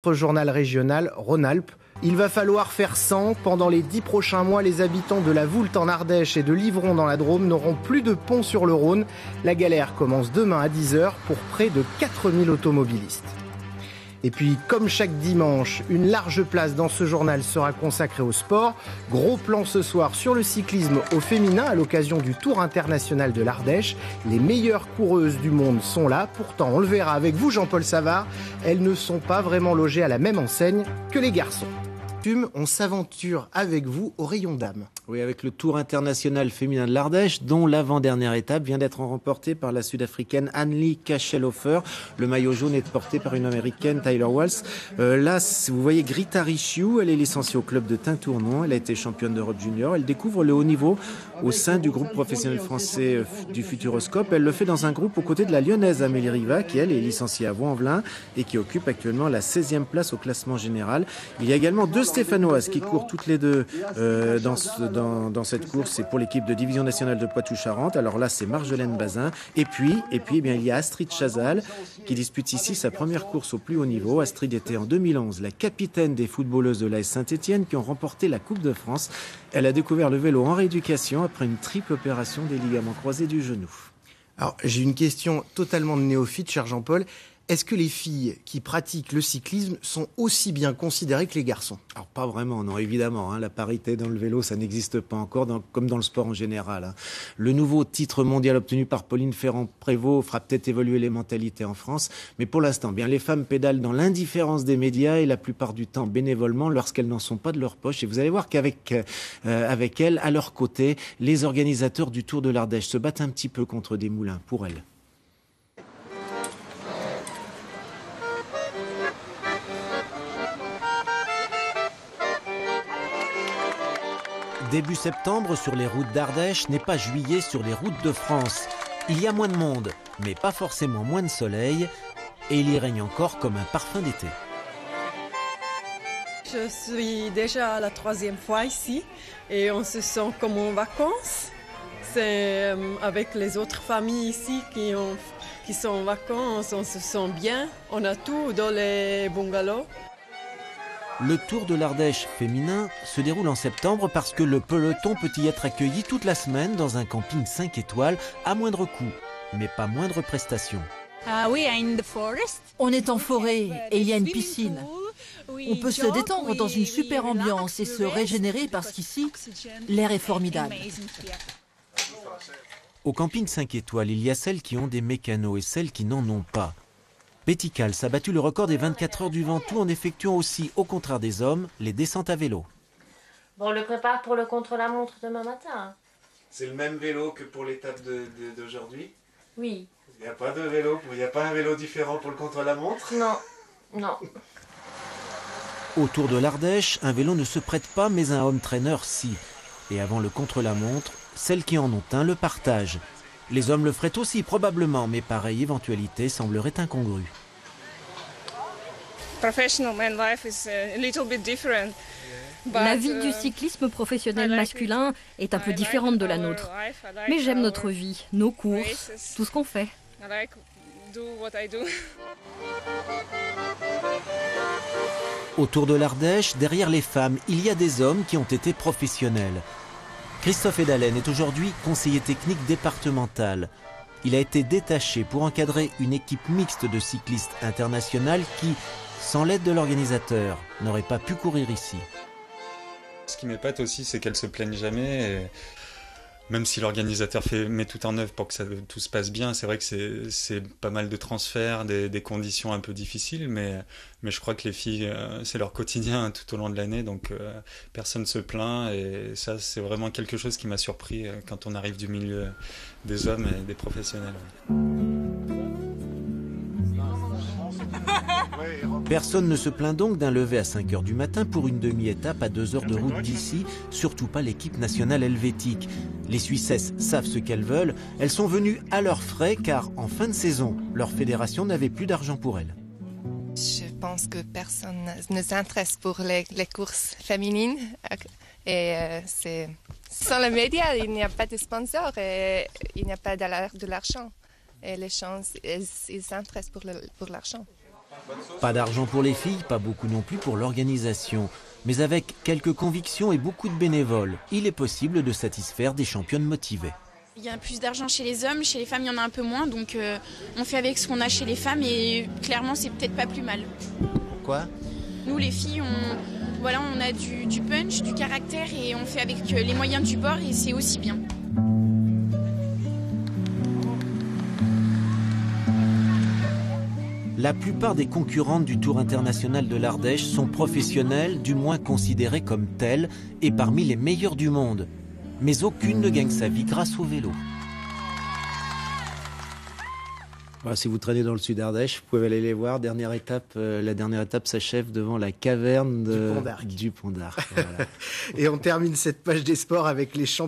Notre journal régional Rhône-Alpes. Il va falloir faire 100. Pendant les 10 prochains mois, les habitants de la Voulte en Ardèche et de Livron dans la Drôme n'auront plus de pont sur le Rhône. La galère commence demain à 10h pour près de 4000 automobilistes. Et puis, comme chaque dimanche, une large place dans ce journal sera consacrée au sport. Gros plan ce soir sur le cyclisme au féminin à l'occasion du Tour international de l'Ardèche. Les meilleures coureuses du monde sont là. Pourtant, on le verra avec vous, Jean-Paul Savard, elles ne sont pas vraiment logées à la même enseigne que les garçons. On s'aventure avec vous au rayon dames. Oui, avec le Tour international féminin de l'Ardèche, dont l'avant-dernière étape vient d'être remportée par la Sud-Africaine Anneli Kachelhofer. Le maillot jaune est porté par une Américaine, Tyler Walsh. Là, vous voyez Grita Ricciu, elle est licenciée au club de Tintournon. Elle a été championne d'Europe junior. Elle découvre le haut niveau au sein du groupe professionnel français du Futuroscope. Elle le fait dans un groupe aux côtés de la lyonnaise Amélie Riva, qui elle est licenciée à Vaux-en-Velin et qui occupe actuellement la 16e place au classement général. Il y a également deux Stéphanoises qui courent toutes les deux dans cette course. C'est pour l'équipe de division nationale de Poitou-Charentes. Alors là, c'est Marjolaine Bazin. Et puis eh bien, il y a Astrid Chazal qui dispute ici sa première course au plus haut niveau. Astrid était en 2011 la capitaine des footballeuses de l'AS Saint-Étienne qui ont remporté la Coupe de France. Elle a découvert le vélo en rééducation après une triple opération des ligaments croisés du genou. Alors, j'ai une question totalement de néophyte, cher Jean-Paul. Est-ce que les filles qui pratiquent le cyclisme sont aussi bien considérées que les garçons ? Alors pas vraiment, non, évidemment. La parité dans le vélo, ça n'existe pas encore, comme dans le sport en général. Le nouveau titre mondial obtenu par Pauline Ferrand-Prévot fera peut-être évoluer les mentalités en France. Mais pour l'instant, bien, les femmes pédalent dans l'indifférence des médias et la plupart du temps bénévolement lorsqu'elles n'en sont pas de leur poche. Et vous allez voir qu'avec elles, à leur côté, les organisateurs du Tour de l'Ardèche se battent un petit peu contre des moulins pour elles. Début septembre sur les routes d'Ardèche n'est pas juillet sur les routes de France. Il y a moins de monde, mais pas forcément moins de soleil, et il y règne encore comme un parfum d'été. Je suis déjà la 3e fois ici et on se sent comme en vacances. C'est avec les autres familles ici qui sont en vacances, on se sent bien. On a tout dans les bungalows. Le Tour de l'Ardèche féminin se déroule en septembre parce que le peloton peut y être accueilli toute la semaine dans un camping 5 étoiles à moindre coût, mais pas moindre prestation. On est en forêt et il y a une piscine. On peut se détendre dans une super ambiance et se régénérer parce qu'ici, l'air est formidable. Au camping 5 étoiles, il y a celles qui ont des mécanos et celles qui n'en ont pas. Betty Cals a battu le record des 24 heures du Ventoux en effectuant aussi, au contraire des hommes, les descentes à vélo. Bon, on le prépare pour le contre-la-montre demain matin. C'est le même vélo que pour l'étape d'aujourd'hui ? Oui. Il n'y a pas de vélo, il n'y a pas un vélo différent pour le contre-la-montre ? Non. Au Tour de l'Ardèche, un vélo ne se prête pas, mais un home trainer si. Et avant le contre-la-montre, celles qui en ont un le partagent. Les hommes le feraient aussi probablement, mais pareille éventualité semblerait incongrue. La vie du cyclisme professionnel masculin est un peu différente de la nôtre. Mais j'aime notre vie, nos courses, tout ce qu'on fait. Au Tour de l'Ardèche, derrière les femmes, il y a des hommes qui ont été professionnels. Christophe Edalen est aujourd'hui conseiller technique départemental. Il a été détaché pour encadrer une équipe mixte de cyclistes internationales qui, sans l'aide de l'organisateur, n'aurait pas pu courir ici. Ce qui m'épate aussi, c'est qu'elles ne se plaignent jamais. Et même si l'organisateur met tout en œuvre pour que tout se passe bien, c'est vrai que c'est pas mal de transferts, des conditions un peu difficiles, mais je crois que les filles, c'est leur quotidien tout au long de l'année, donc personne ne se plaint, et ça, c'est vraiment quelque chose qui m'a surpris quand on arrive du milieu des hommes et des professionnels. Personne ne se plaint donc d'un lever à 5h du matin pour une demi-étape à 2 heures de route d'ici, surtout pas l'équipe nationale helvétique. Les Suissesses savent ce qu'elles veulent, elles sont venues à leurs frais car en fin de saison, leur fédération n'avait plus d'argent pour elles. Je pense que personne ne s'intéresse pour les courses féminines et sans les médias, il n'y a pas de sponsors et il n'y a pas de l'argent. Et les gens, ils s'intéressent pour l'argent. Pas d'argent pour les filles, pas beaucoup non plus pour l'organisation. Mais avec quelques convictions et beaucoup de bénévoles, il est possible de satisfaire des championnes motivées. Il y a plus d'argent chez les hommes, chez les femmes il y en a un peu moins, donc on fait avec ce qu'on a chez les femmes et clairement c'est peut-être pas plus mal. Quoi ? Nous les filles, on a du punch, du caractère et on fait avec les moyens du bord et c'est aussi bien. La plupart des concurrentes du Tour international de l'Ardèche sont professionnelles, du moins considérées comme telles, et parmi les meilleures du monde. Mais aucune ne gagne sa vie grâce au vélo. Voilà, si vous traînez dans le sud Ardèche, vous pouvez aller les voir. La dernière étape s'achève devant la caverne du Pont d'Arc. Voilà. Et on termine cette page des sports avec les champions.